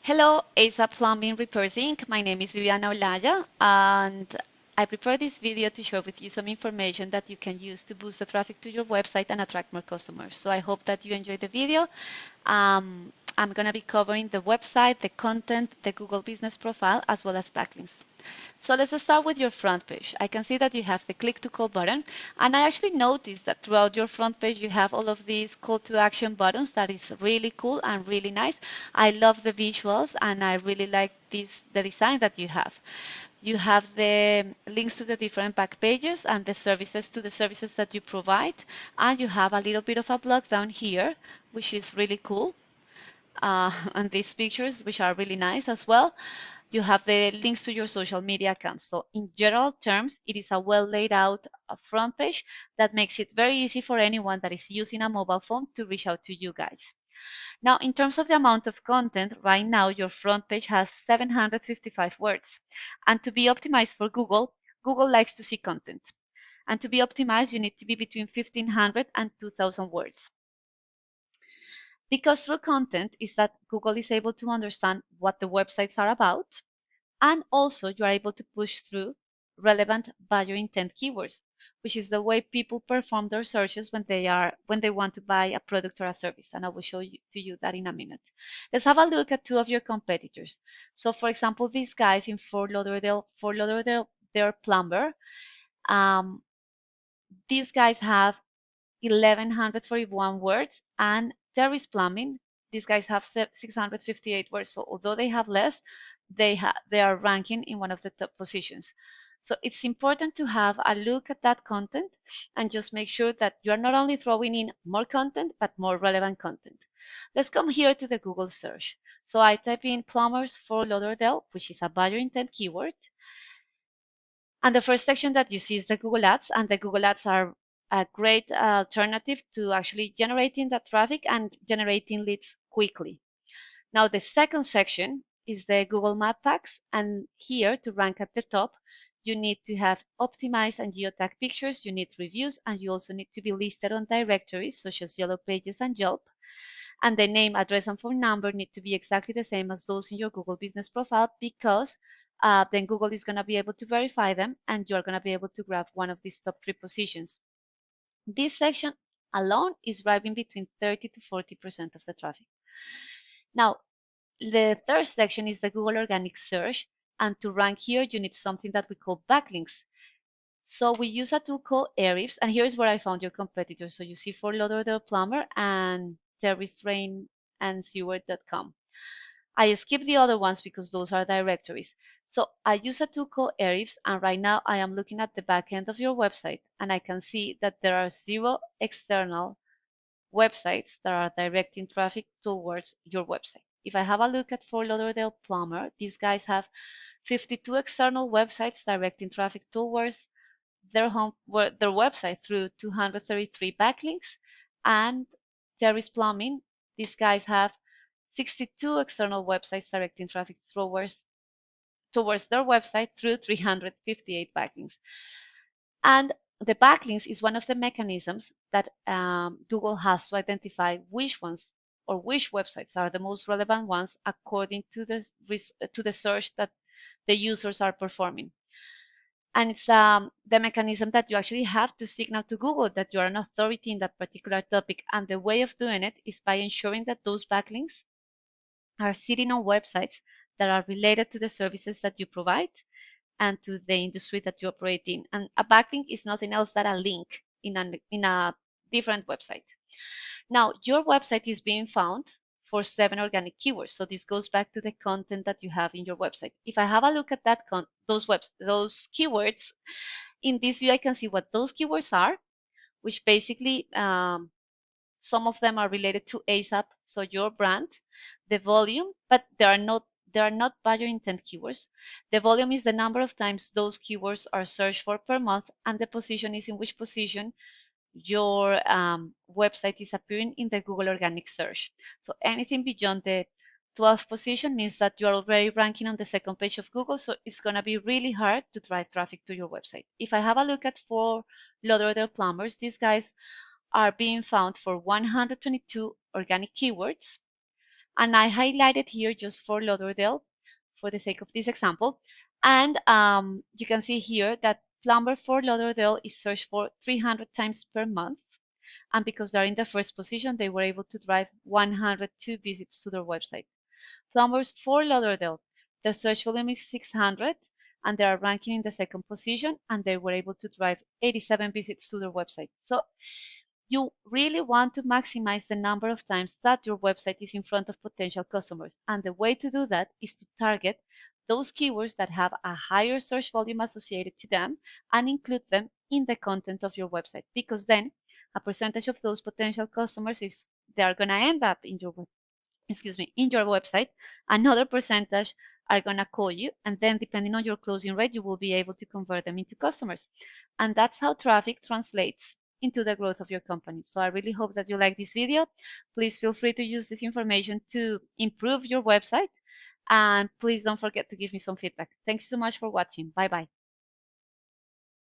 Hello, ASAP Plumbing Repairs Inc. My name is Viviana Olaya, and I prepared this video to share with you some information that you can use to boost the traffic to your website and attract more customers. So I hope that you enjoy the video. I'm going to be covering the website, the content, the Google Business Profile, as well as backlinks. So let's start with your front page. I can see that you have the click to call button, and I actually noticed that throughout your front page you have all of these call to action buttons. That is really cool and really nice. I love the visuals and I really like the design that you have. You have the links to the different back pages and the services to the services that you provide, and you have a little bit of a blog down here, which is really cool. And these pictures, which are really nice as well. You have the links to your social media accounts. So in general terms, it is a well laid out front page that makes it very easy for anyone that is using a mobile phone to reach out to you guys. Now, in terms of the amount of content, right now your front page has 755 words. And to be optimized for Google, Google likes to see content. And to be optimized, you need to be between 1,500 and 2,000 words. Because through content is that Google is able to understand what the websites are about, and also you are able to push through relevant buyer intent keywords, which is the way people perform their searches when they want to buy a product or a service. And I will show you that in a minute. Let's have a look at two of your competitors. So for example, these guys in Fort Lauderdale, they're plumber. Um, these guys have 1,141 words, and Terry's Plumbing, these guys have 658 words. So although they have less, they are ranking in one of the top positions. So it's important to have a look at that content and just make sure that you are not only throwing in more content, but more relevant content. Let's come here to the Google search. So I type in plumbers for Lauderdale, which is a buyer intent keyword. And the first section that you see is the Google Ads, and the Google Ads are a great alternative to actually generating that traffic and generating leads quickly. Now, the second section is the Google Map Packs, and here to rank at the top, you need to have optimized and geotag pictures, you need reviews, and you also need to be listed on directories such as Yellow Pages and Yelp. And the name, address, and phone number need to be exactly the same as those in your Google Business Profile, because then Google is going to be able to verify them and you're going to be able to grab one of these top 3 positions. This section alone is driving between 30 to 40% of the traffic. Now, the third section is the Google Organic Search, and to rank here, you need something that we call backlinks. So we use a tool called Ahrefs, and here is where I found your competitors. So you see Fort Lauderdale Plumber and Terry's Drain and Sewer.com. I skipped the other ones because those are directories. So I use a tool called Ahrefs, and right now I am looking at the back end of your website, and I can see that there are 0 external websites that are directing traffic towards your website. If I have a look at Fort Lauderdale Plumber, these guys have 52 external websites directing traffic towards their website through 233 backlinks, and Terry's Plumbing, these guys have 62 external websites directing traffic towards their website through 358 backlinks. And the backlinks is one of the mechanisms that Google has to identify which ones or which websites are the most relevant ones according to the search that the users are performing. And it's the mechanism that you actually have to signal to Google that you're an authority in that particular topic. And the way of doing it is by ensuring that those backlinks are sitting on websites that are related to the services that you provide and to the industry that you operate in. And a backlink is nothing else than a link in a different website. Now, your website is being found for 7 organic keywords. So this goes back to the content that you have in your website. If I have a look at that those keywords, in this view, I can see what those keywords are, which basically some of them are related to ASAP, so your brand, the volume, but they are not buyer intent keywords. The volume is the number of times those keywords are searched for per month, and the position is in which position your website is appearing in the Google Organic Search. So anything beyond the 12th position means that you're already ranking on the second page of Google, so it's going to be really hard to drive traffic to your website. If I have a look at Fort Lauderdale Plumbers, these guys are being found for 122 organic keywords, And I highlighted here just for Lauderdale for the sake of this example. And you can see here that plumber for Lauderdale is searched for 300 times per month. And because they're in the first position, they were able to drive 102 visits to their website. Plumbers for Lauderdale, the search volume is 600, and they are ranking in the second position, and they were able to drive 87 visits to their website. So you really want to maximize the number of times that your website is in front of potential customers. And the way to do that is to target those keywords that have a higher search volume associated to them and include them in the content of your website, because then a percentage of those potential customers, if they are going to end up in your in your website, another percentage are going to call you, and then depending on your closing rate, you will be able to convert them into customers. And that's how traffic translates into the growth of your company. So I really hope that you like this video. Please feel free to use this information to improve your website, and please don't forget to give me some feedback. Thanks so much for watching. Bye bye.